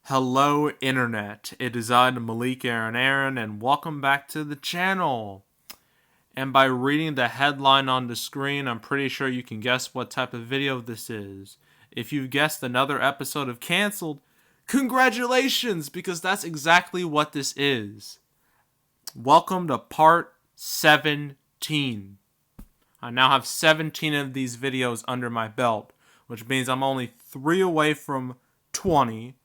Hello, Internet. It is I, Malik Aaron, and welcome back to the channel. And by reading the headline on the screen, I'm pretty sure you can guess what type of video this is. If you've guessed another episode of Cancelled, congratulations, because that's exactly what this is. Welcome to part 17. I now have 17 of these videos under my belt, which means I'm only 3 away from 20.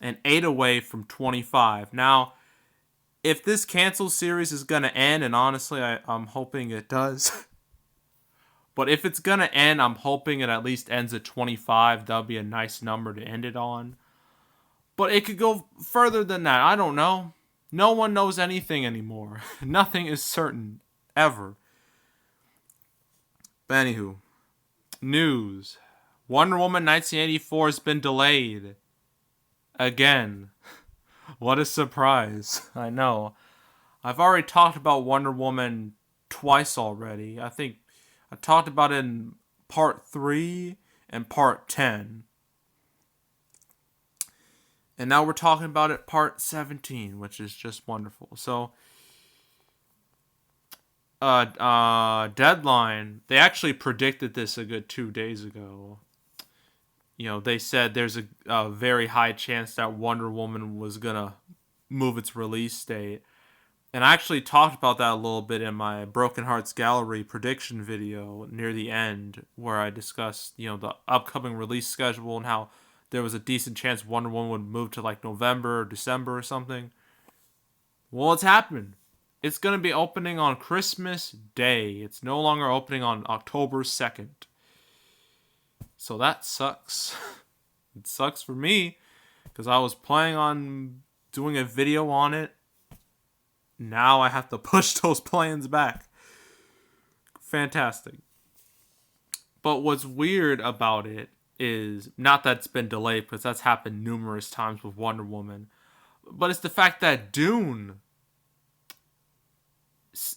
And 8 away from 25. Now, if this cancel series is going to end, and honestly, I'm hoping it does. But if it's going to end, I'm hoping it at least ends at 25. That would be a nice number to end it on. But it could go further than that. I don't know. No one knows anything anymore. Nothing is certain. Ever. But anywho. News. Wonder Woman 1984 has been delayed. Again. What a surprise. I know. I've already talked about Wonder Woman twice already. I think I talked about it in part 3 and part 10. And now we're talking about it part 17, which is just wonderful. So, Deadline, they actually predicted this a good 2 days ago. They said there's a very high chance that Wonder Woman was going to move its release date. And I actually talked about that a little bit in my Broken Hearts Gallery prediction video near the end, where I discussed, the upcoming release schedule and how there was a decent chance Wonder Woman would move to like November or December or something. Well, it's happened. It's going to be opening on Christmas Day. It's no longer opening on October 2nd. So that sucks. It sucks for me because I was planning on doing a video on it. Now I have to push those plans back. Fantastic. But what's weird about it is not that it's been delayed, because that's happened numerous times with Wonder Woman, but it's the fact that Dune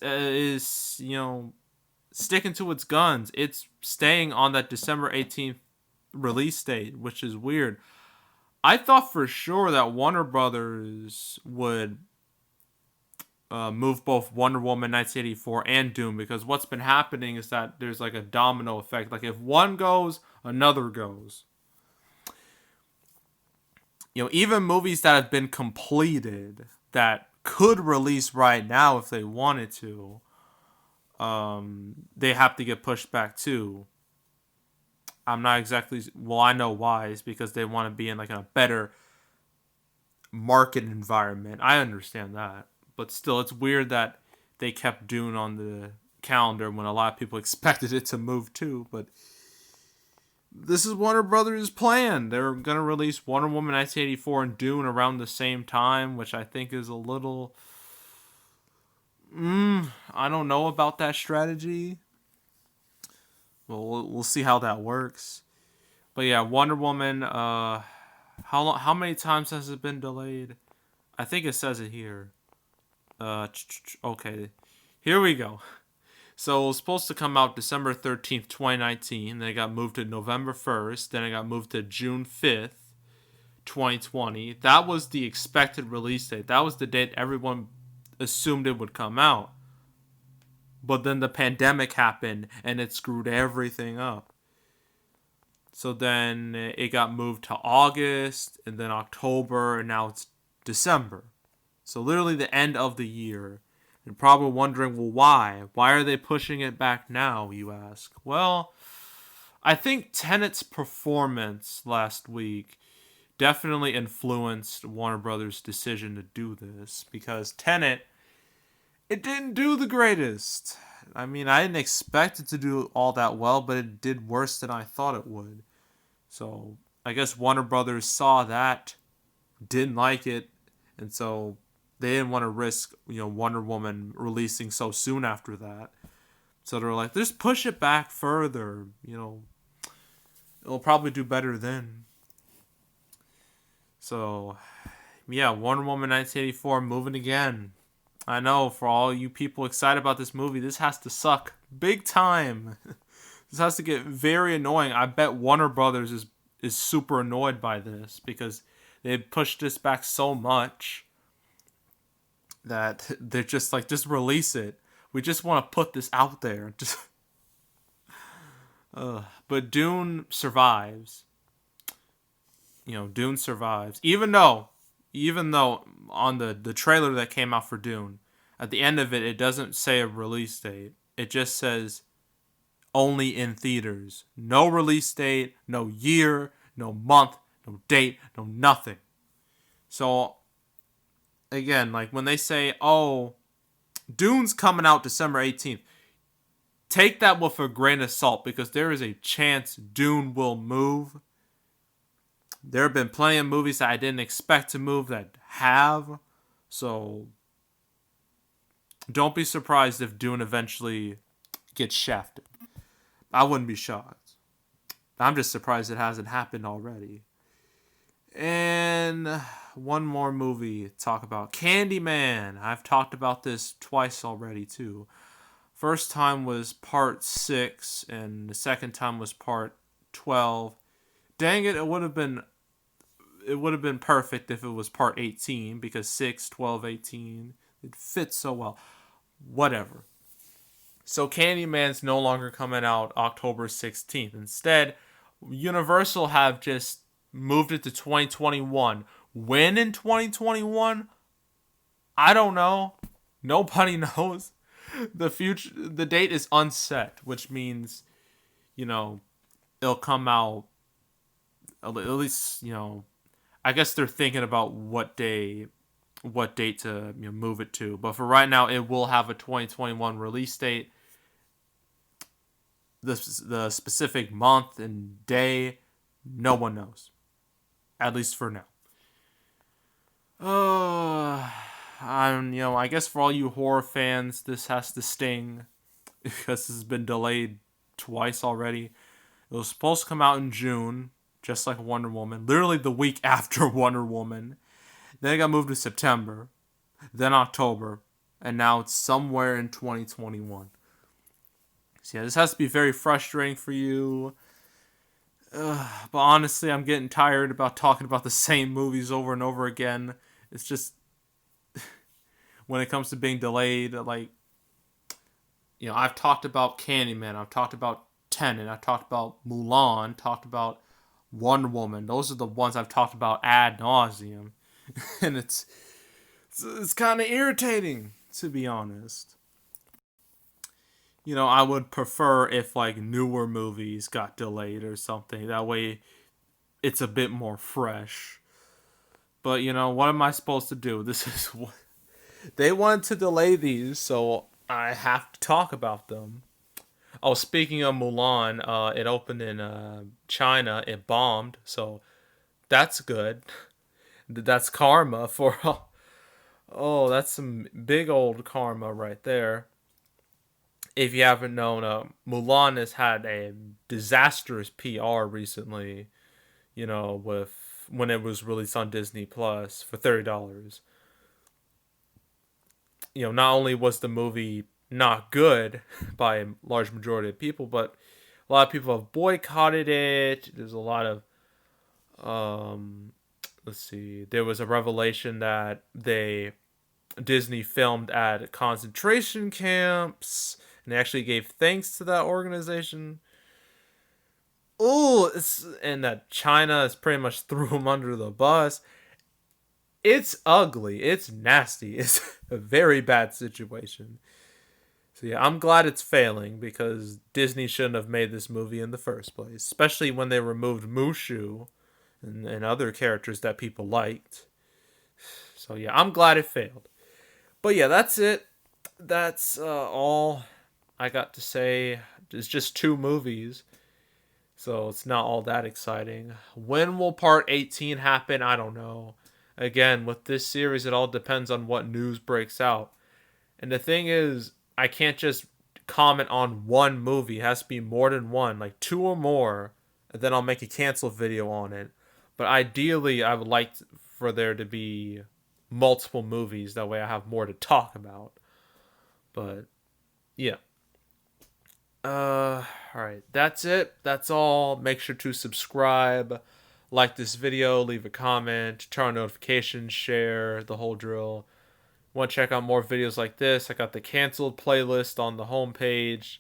is, sticking to its guns. It's staying on that December 18th release date, which is weird. I thought for sure that Warner Brothers would move both Wonder Woman 1984 and Doom, because what's been happening is that there's like a domino effect. Like if one goes, another goes. Even movies that have been completed that could release right now if they wanted to, they have to get pushed back too. I'm not exactly... Well, I know why. It's because they want to be in like a better market environment. I understand that. But still, it's weird that they kept Dune on the calendar when a lot of people expected it to move too. But this is Warner Brothers' plan. They're going to release Wonder Woman 1984 and Dune around the same time, which I think is a little... I don't know about that strategy. Well, we'll see how that works. But yeah, Wonder Woman, how many times has it been delayed? I think it says it here. Okay. Here we go. So it was supposed to come out December 13th, 2019. Then it got moved to November 1st. Then it got moved to June 5th, 2020. That was the expected release date. That was the date everyone assumed it would come out. But then the pandemic happened and it screwed everything up. So then it got moved to August and then October, and now it's December. So literally the end of the year. You're probably wondering, well, why? Why are they pushing it back now, you ask? Well, I think Tenet's performance last week definitely influenced Warner Brothers' decision to do this, because Tenet, it didn't do the greatest. I mean, I didn't expect it to do all that well, but it did worse than I thought it would. So, I guess Warner Brothers saw that, didn't like it, and so they didn't want to risk, Wonder Woman releasing so soon after that. So they're like, just push it back further, it'll probably do better then. So, yeah, Wonder Woman 1984 moving again. I know, for all you people excited about this movie, this has to suck big time. This has to get very annoying. I bet Warner Brothers is super annoyed by this, because They pushed this back so much that they're just like, just release it. We just want to put this out there. Just, but Dune survives. Dune survives. Even though on the trailer that came out for Dune, at the end of it, it doesn't say a release date. It just says only in theaters. No release date, no year, no month, no date, no nothing. So, again, like when they say, oh, Dune's coming out December 18th, take that with a grain of salt because there is a chance Dune will move. There have been plenty of movies that I didn't expect to move that have. So, don't be surprised if Dune eventually gets shafted. I wouldn't be shocked. I'm just surprised it hasn't happened already. And one more movie to talk about. Candyman. I've talked about this twice already, too. First time was part 6, and the second time was part 12. Dang it, it would have been perfect if it was part 18, because 6, 12, 18, it fits so well. Whatever. So Candyman's no longer coming out October 16th. Instead, Universal have just moved it to 2021. When in 2021? I don't know. Nobody knows. The date is unset, which means, it'll come out at least, I guess they're thinking about what date to move it to. But for right now, it will have a 2021 release date. The specific month and day, no one knows. At least for now. I guess for all you horror fans, this has to sting because this has been delayed twice already. It was supposed to come out in June, just like Wonder Woman, literally the week after Wonder Woman. Then it got moved to September, then October, and now it's somewhere in 2021. So yeah, this has to be very frustrating for you. But honestly, I'm getting tired about talking about the same movies over and over again. It's just, when it comes to being delayed, like, I've talked about Candyman, I've talked about Tenet, I've talked about Mulan, talked about Wonder Woman. Those are the ones I've talked about ad nauseum. And it's kind of irritating, to be honest. I would prefer if like newer movies got delayed or something. That way it's a bit more fresh. But what am I supposed to do? This is what they wanted to delay these, so I have to talk about them. Oh, speaking of Mulan, it opened in China. It bombed, so that's good. That's karma for. Oh, that's some big old karma right there. If you haven't known, Mulan has had a disastrous PR recently. With when it was released on Disney Plus for $30. Not only was the movie not good by a large majority of people, but a lot of people have boycotted it. There's a lot of let's see. There was a revelation that Disney filmed at concentration camps, and they actually gave thanks to that organization. Oh, and that China has pretty much threw them under the bus. It's ugly. It's nasty. It's a very bad situation. So yeah, I'm glad it's failing because Disney shouldn't have made this movie in the first place, especially when they removed Mushu and other characters that people liked. So yeah, I'm glad it failed. But yeah, that's it. That's all I got to say. It's just 2 movies, so it's not all that exciting. When will part 18 happen? I don't know. Again, with this series, it all depends on what news breaks out. And the thing is, I can't just comment on one movie. It has to be more than one, like 2 or more, and then I'll make a cancel video on it. But ideally, I would like for there to be multiple movies. That way I have more to talk about. But, yeah. Alright, that's it. That's all. Make sure to subscribe, like this video, leave a comment, turn on notifications, share the whole drill. Want to check out more videos like this? I got the canceled playlist on the homepage,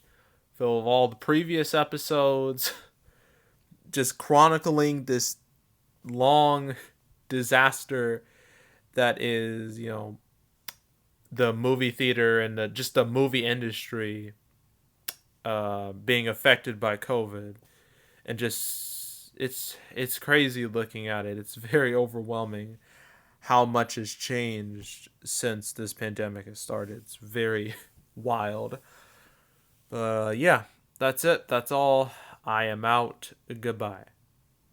full of all the previous episodes, just chronicling this long disaster that is, the movie theater and just the movie industry being affected by COVID, and just it's crazy looking at it. It's very overwhelming how much has changed since this pandemic has started. It's very wild. Yeah, that's it. That's all. I am out. Goodbye.